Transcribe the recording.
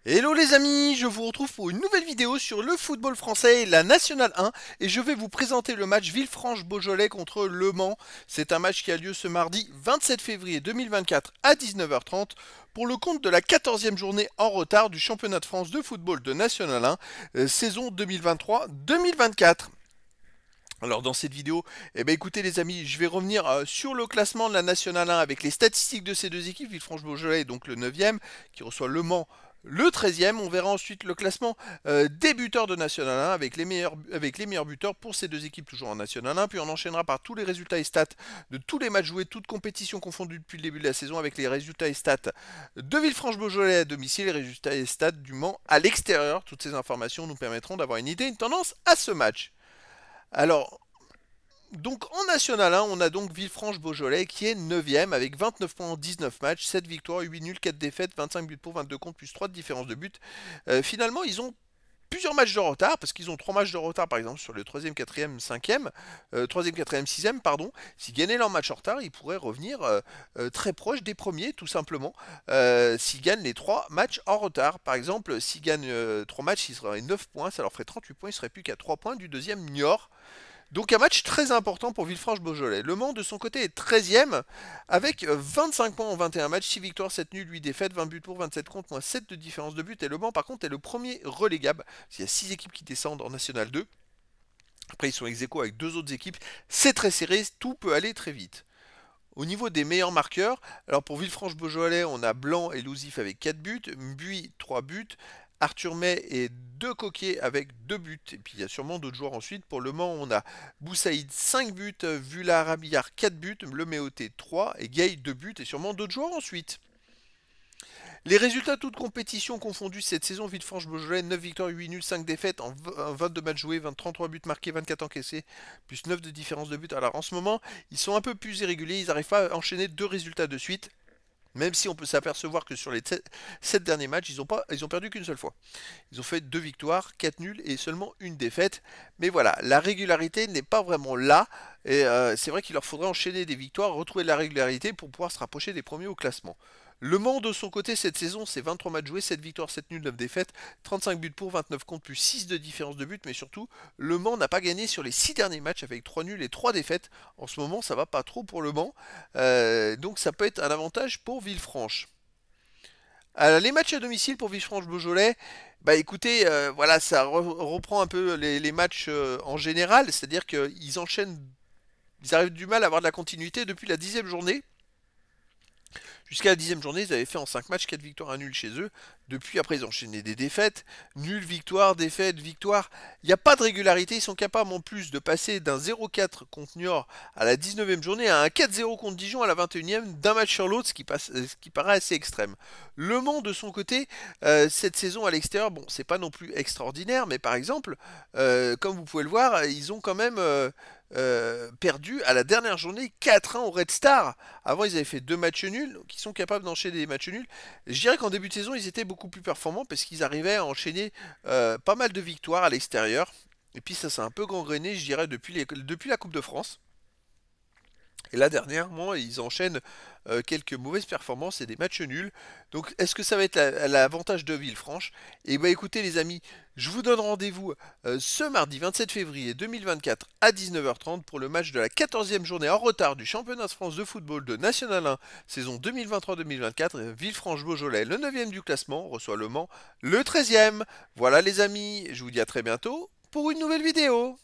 Hello les amis, je vous retrouve pour une nouvelle vidéo sur le football français et la Nationale 1 et je vais vous présenter le match Villefranche-Beaujolais contre Le Mans. C'est un match qui a lieu ce mardi 27 février 2024 à 19h30 pour le compte de la 14e journée en retard du championnat de France de football de Nationale 1 saison 2023-2024. Alors dans cette vidéo, écoutez les amis, je vais revenir sur le classement de la Nationale 1 avec les statistiques de ces deux équipes, Villefranche-Beaujolais donc le 9e qui reçoit Le Mans le 13e. On verra ensuite le classement des buteurs de National 1 avec les meilleurs buteurs pour ces deux équipes toujours en National 1. Puis on enchaînera par tous les résultats et stats de tous les matchs joués, toutes compétitions confondues depuis le début de la saison avec les résultats et stats de Villefranche-Beaujolais à domicile et les résultats et stats du Mans à l'extérieur. Toutes ces informations nous permettront d'avoir une idée, une tendance à ce match. Alors, donc en National 1, on a donc Villefranche-Beaujolais qui est 9ème avec 29 points en 19 matchs, 7 victoires, 8 nuls, 4 défaites, 25 buts pour, 22 contre, plus 3 de différence de but. Finalement, ils ont plusieurs matchs de retard, parce qu'ils ont 3 matchs de retard par exemple sur le 3ème, 4ème, 5ème, 3ème, 4ème, 6ème, pardon. S'ils gagnaient leur match en retard, ils pourraient revenir très proches des premiers, tout simplement, s'ils gagnent les 3 matchs en retard. Par exemple, s'ils gagnent 3 matchs, ils seraient 9 points, ça leur ferait 38 points, ils seraient plus qu'à 3 points du deuxième Niort. Donc un match très important pour Villefranche-Beaujolais. Le Mans de son côté est 13ème avec 25 points en 21 matchs, 6 victoires, 7 nuls, 8 défaites, 20 buts pour, 27 contre, moins 7 de différence de but. Et Le Mans par contre est le premier relégable. Il y a 6 équipes qui descendent en National 2. Après ils sont ex-aequo avec 2 autres équipes. C'est très serré, tout peut aller très vite. Au niveau des meilleurs marqueurs, alors pour Villefranche-Beaujolais, on a Blanc et Louzif avec 4 buts, Mbuy 3 buts, Arthur May et 2 Coquets avec 2 buts. Et puis il y a sûrement d'autres joueurs ensuite. Pour Le Mans, on a Boussaïd 5 buts, Vula Rabillard 4 buts, Le Méoté 3 et Gay 2 buts et sûrement d'autres joueurs ensuite. Les résultats toutes compétitions confondues cette saison, Villefranche-Beaujolais, 9 victoires, 8 nuls, 5 défaites en 22 matchs joués, 33 buts marqués, 24 encaissés, plus 9 de différence de but. Alors en ce moment, ils sont un peu plus irréguliers, ils n'arrivent pas à enchaîner 2 résultats de suite. Même si on peut s'apercevoir que sur les 7 derniers matchs, ils ont perdu qu'une seule fois. Ils ont fait 2 victoires, 4 nuls et seulement une défaite. Mais voilà, la régularité n'est pas vraiment là. Et c'est vrai qu'il leur faudrait enchaîner des victoires, retrouver de la régularité pour pouvoir se rapprocher des premiers au classement. Le Mans de son côté cette saison, c'est 23 matchs joués, 7 victoires, 7 nuls, 9 défaites, 35 buts pour, 29 contre, plus 6 de différence de but, mais surtout, Le Mans n'a pas gagné sur les 6 derniers matchs avec 3 nuls et 3 défaites. En ce moment, ça va pas trop pour Le Mans, donc ça peut être un avantage pour Villefranche. Alors, les matchs à domicile pour Villefranche-Beaujolais, bah écoutez, voilà, ça reprend un peu les matchs en général, c'est-à-dire qu'ils enchaînent, ils arrivent du mal à avoir de la continuité depuis la 10e journée. Jusqu'à la 10e journée, ils avaient fait en 5 matchs 4 victoires, 1 nul chez eux. Depuis, après, ils ont enchaîné des défaites. Nul, victoire, défaite, victoire. Il n'y a pas de régularité. Ils sont capables en plus de passer d'un 0-4 contre Niort à la 19e journée à un 4-0 contre Dijon à la 21e, d'un match sur l'autre, ce qui paraît assez extrême. Le Mans, de son côté, cette saison à l'extérieur, bon, c'est pas non plus extraordinaire, mais par exemple, comme vous pouvez le voir, ils ont quand même perdu à la dernière journée 4-1 au Red Star. Avant, ils avaient fait 2 matchs nuls, donc ils sont capables d'enchaîner des matchs nuls. Je dirais qu'en début de saison, ils étaient beaucoup plus performants parce qu'ils arrivaient à enchaîner pas mal de victoires à l'extérieur. Et puis ça s'est un peu gangréné, je dirais, depuis la Coupe de France. Et là, dernièrement, ils enchaînent quelques mauvaises performances et des matchs nuls. Donc, est-ce que ça va être l'avantage de Villefranche? Et bah écoutez les amis, je vous donne rendez-vous ce mardi 27 février 2024 à 19h30 pour le match de la 14e journée en retard du championnat de France de football de National 1 saison 2023-2024. Villefranche-Beaujolais, le 9e du classement, reçoit Le Mans, le 13e. Voilà les amis, je vous dis à très bientôt pour une nouvelle vidéo.